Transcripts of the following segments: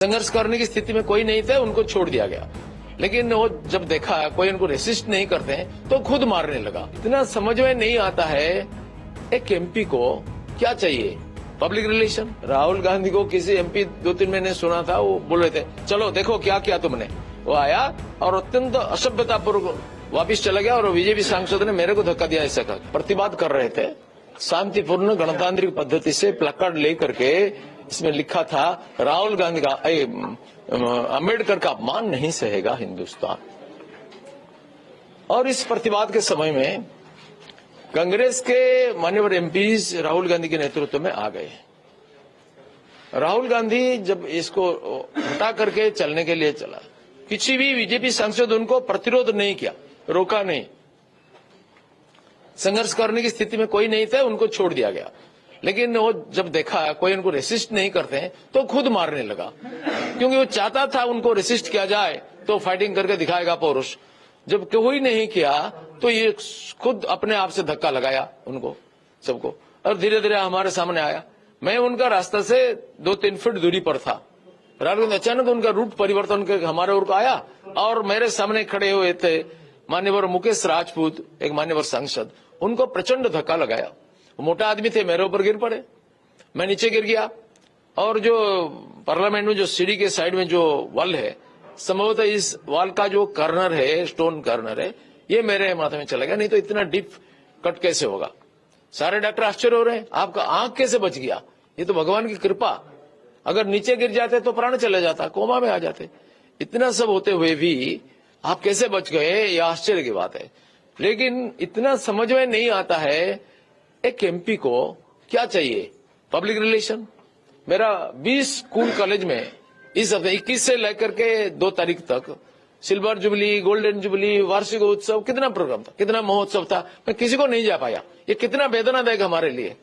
संघर्ष करने की स्थिति में कोई नहीं थे, उनको छोड़ दिया गया। लेकिन वो जब देखा कोई उनको रेसिस्ट नहीं करते हैं तो खुद मारने लगा। इतना समझ में नहीं आता है एक एमपी को क्या चाहिए। Public relation. राहुल गांधी को किसी एमपी 2-3 महीने सुना था, वो बोल रहे थे चलो देखो क्या किया तुमने। वो आया और अत्यंत असभ्यतापूर्वक वापिस चला गया और बीजेपी सांसद ने मेरे को धक्का दिया ऐसा कहा। प्रतिवाद कर रहे थे शांतिपूर्ण गणतांत्रिक पद्धति से प्लकार्ड लेकर के, इसमें लिखा था राहुल गांधी का अम्बेडकर का अपमान नहीं सहेगा हिंदुस्तान। और इस प्रतिवाद के समय में कांग्रेस के मान्यवर एमपीज राहुल गांधी के नेतृत्व में आ गए। राहुल गांधी जब इसको हटा करके चलने के लिए चला, किसी भी बीजेपी सांसद उनको प्रतिरोध नहीं किया, रोका नहीं। संघर्ष करने की स्थिति में कोई नहीं थे, उनको छोड़ दिया गया। लेकिन वो जब देखा कोई उनको रेसिस्ट नहीं करते हैं तो खुद मारने लगा, क्योंकि वो चाहता था उनको रेसिस्ट किया जाए तो फाइटिंग करके दिखाएगा पौरुष। जब कोई नहीं किया तो ये खुद अपने आप से धक्का लगाया उनको सबको, और धीरे धीरे हमारे सामने आया। मैं उनका रास्ता से 2-3 फीट दूरी पर था। राहुल गांधी अचानक उनका रूट परिवर्तन करके हमारे ओर को आया और मेरे सामने खड़े हुए थे मान्यवर मुकेश राजपूत, एक मान्यवर सांसद। उनको प्रचंड धक्का लगाया। मोटा आदमी थे, मेरे ऊपर गिर पड़े, मैं नीचे गिर गया। और जो पार्लियामेंट में जो सीढ़ी के साइड में जो वॉल है, संभवतः इस वॉल का जो कर्नर है, स्टोन कर्नर है, ये मेरे माथे में चला गया। नहीं तो इतना डीप कट कैसे होगा। सारे डॉक्टर आश्चर्य हो रहे हैं, आपका आंख कैसे बच गया। ये तो भगवान की कृपा। अगर नीचे गिर जाते तो प्राण चले जाता, कोमा में आ जाते। इतना सब होते हुए भी आप कैसे बच गए, ये आश्चर्य की बात है। लेकिन इतना समझ में नहीं आता है एक एमपी को क्या चाहिए। Public relation. मेरा 20 स्कूल कॉलेज में इस हफ्ते 21 से लेकर के 2 तारीख तक सिल्वर जुबली, गोल्डन जुबली, वार्षिक उत्सव, कितना प्रोग्राम था, कितना महोत्सव था। मैं किसी को नहीं जा पाया। ये कितना वेदनादायक हमारे लिए।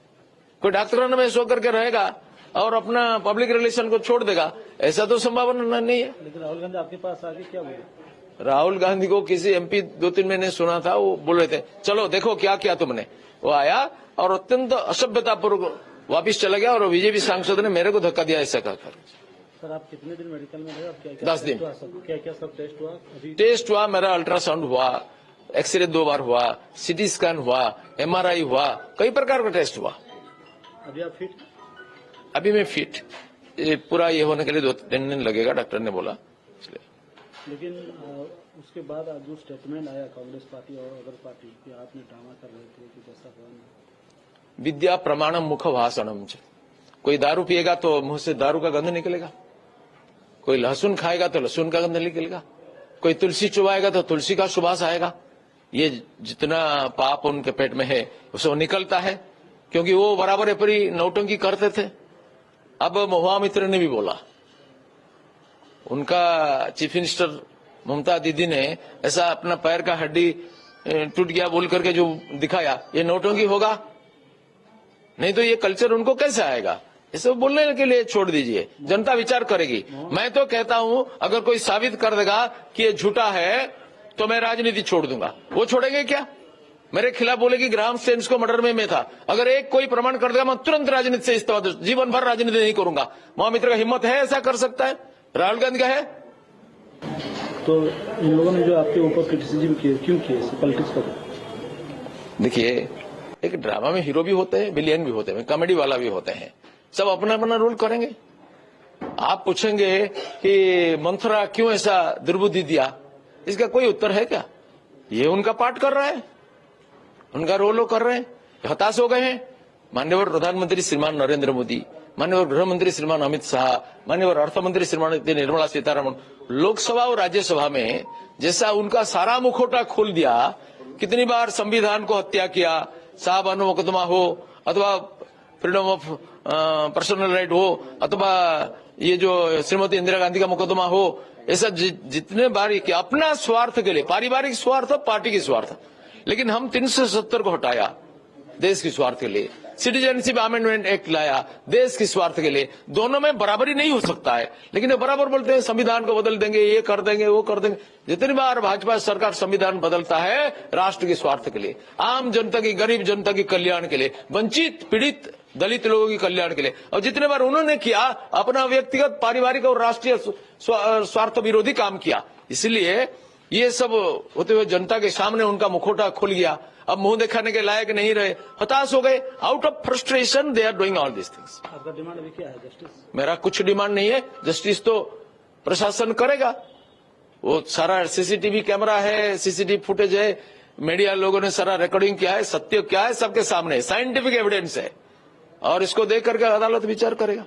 कोई डॉक्टर में सो करके रहेगा और अपना पब्लिक रिलेशन को छोड़ देगा, ऐसा तो संभावना नहीं है। लेकिन राहुल गांधी आपके पास आगे क्या बोले? राहुल गांधी को किसी एमपी 2-3 महीने सुना था, वो बोल रहे थे चलो देखो क्या किया तुमने। वो आया और अत्यंत असभ्यतापूर्वक वापिस चला गया और बीजेपी सांसद ने मेरे को धक्का दिया ऐसा कहकर। सर आप कितने दिन मेडिकल में रहे? क्या 10 दिन। क्या सब टेस्ट हुआ? अभी टेस्ट हुआ, मेरा अल्ट्रासाउंड हुआ, एक्सरे 2 बार हुआ, सीटी स्कैन हुआ, MRI हुआ, कई प्रकार का टेस्ट हुआ। अभी आप फिट? अभी मैं फिट। पूरा ये होने के लिए 2-3 दिन लगेगा, डॉक्टर ने बोला। इसलिए लेकिन उसके बाद आज जो स्टेटमेंट आया कांग्रेस पार्टी और अदर पार्टी कि आपने ड्रामा कर रहे थे कि जैसा हुआ नहीं। विद्या प्रमाणम मुख भाषणम। कोई दारू पिएगा तो मुंह से दारू का गंध निकलेगा, कोई लहसुन खाएगा तो लहसुन का गंध निकलेगा, कोई तुलसी चुबाएगा तो तुलसी का सुबास आएगा। ये जितना पाप उनके पेट में है उसे निकलता है, क्योंकि वो बराबर अपनी नौटंकी करते थे। अब महुआ मित्र ने भी बोला, उनका चीफ मिनिस्टर ममता दीदी ने ऐसा अपना पैर का हड्डी टूट गया बोल करके जो दिखाया, ये नौटंकी होगा। नहीं तो ये कल्चर उनको कैसे आएगा। ये सब बोलने के लिए छोड़ दीजिए, जनता विचार करेगी। मैं तो कहता हूं अगर कोई साबित कर देगा कि ये झूठा है तो मैं राजनीति छोड़ दूंगा। वो छोड़ेंगे क्या? मेरे खिलाफ बोलेगी ग्राम सेंस को मर्डर में मैं था। अगर एक कोई प्रमाण कर देगा मैं तुरंत राजनीति से इस्तीफा, जीवन भर राजनीति नहीं करूंगा। महामित्र का हिम्मत है, ऐसा कर सकता है? राहुल गांधी का है? तो इन लोगों ने जो आपके ऊपर क्रिटिसिज्म किए, क्यों किए? पॉलिटिक्स का देखिए, एक ड्रामा में हीरो भी होते हैं, विलियन भी होते हैं, कॉमेडी वाला भी होते हैं। सब अपना अपना रोल करेंगे। आप पूछेंगे कि मंथरा क्यों ऐसा दुर्बुद्धि दिया, इसका कोई उत्तर है क्या? ये उनका पार्ट कर रहा है, उनका रोल वो कर रहे हैं। हताश हो गए हैं। माननीय प्रधानमंत्री श्रीमान नरेंद्र मोदी, माननीय गृह मंत्री श्रीमान अमित शाह, माननीय अर्थ मंत्री श्रीमती निर्मला सीतारमण लोकसभा और राज्यसभा में जैसा उनका सारा मुखौटा खोल दिया। कितनी बार संविधान को हत्या किया, साहबानो मुकदमा हो अथवा फ्रीडम ऑफ पर्सनल राइट हो अथवा ये जो श्रीमती इंदिरा गांधी का मुकदमा हो, ऐसा जितने बार किया अपना स्वार्थ के लिए, पारिवारिक स्वार्थ, पार्टी की स्वार्थ। लेकिन हम 370 को हटाया देश की स्वार्थ के लिए। सिटीजनशिप अमेंडमेंट एक्ट लाया देश की स्वार्थ के लिए। दोनों में बराबरी नहीं हो सकता है, लेकिन ये बराबर बोलते हैं संविधान को बदल देंगे, ये कर देंगे, वो कर देंगे। जितनी बार भाजपा सरकार संविधान बदलता है राष्ट्र के स्वार्थ के लिए, आम जनता की, गरीब जनता के कल्याण के लिए, वंचित पीड़ित दलित लोगों की कल्याण के लिए। और जितने बार उन्होंने किया, अपना व्यक्तिगत, पारिवारिक और राष्ट्रीय स्वार्थ विरोधी काम किया। इसलिए ये सब होते हुए जनता के सामने उनका मुखौटा खुल गया, अब मुंह दिखाने के लायक नहीं रहे, हताश हो गए। Out of frustration they are doing all this things. आपका डिमांड अभी क्या है? जस्टिस? मेरा कुछ डिमांड नहीं है, जस्टिस तो प्रशासन करेगा। वो सारा सीसीटीवी कैमरा है, सीसीटीवी फुटेज है, मीडिया लोगों ने सारा रिकॉर्डिंग किया है, सत्य क्या है सबके सामने, साइंटिफिक एविडेंस है, और इसको देख करके अदालत विचार करेगा।